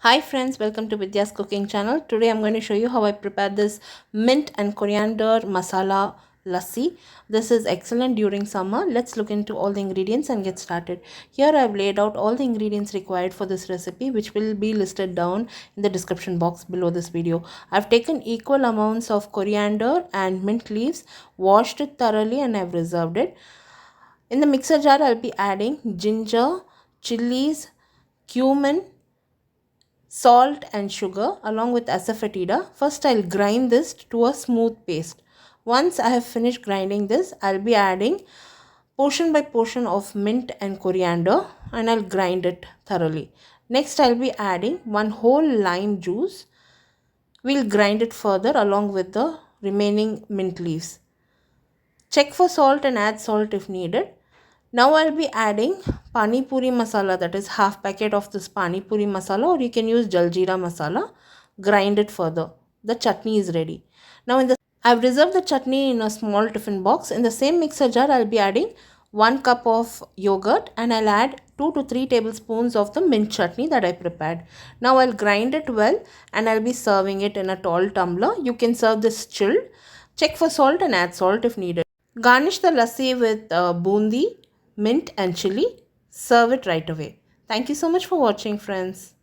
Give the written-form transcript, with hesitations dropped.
Hi friends, welcome to Vidya's cooking channel. Today I'm going to show you how I prepare this mint and coriander masala lassi. This is excellent during summer. Let's look into all the ingredients and get started. Here I've laid out all the ingredients required for this recipe, which will be listed down in the description box below this video. I've taken equal amounts of coriander and mint leaves, washed it thoroughly, and I've reserved it. In the mixer jar I'll be adding ginger, chillies, cumin, salt and sugar along with asafoetida. First I'll grind this to a smooth paste. Once I have finished grinding this, I'll be adding portion by portion of mint and coriander and I'll grind it thoroughly. Next I'll be adding one whole lime juice. We'll grind it further along with the remaining mint leaves. Check for salt and add salt if needed. Now I'll be adding Panipuri masala, that is half packet of this Panipuri masala, or you can use Jaljeera masala. Grind it further. The chutney is ready. Now I've reserved the chutney in a small tiffin box. In the same mixer jar I'll be adding 1 cup of yogurt and I'll add 2 to 3 tablespoons of the mint chutney that I prepared. Now I'll grind it well and I'll be serving it in a tall tumbler. You can serve this chilled. Check for salt and add salt if needed. Garnish the lassi with boondi, mint and chilli. Serve it right away. Thank you so much for watching, friends.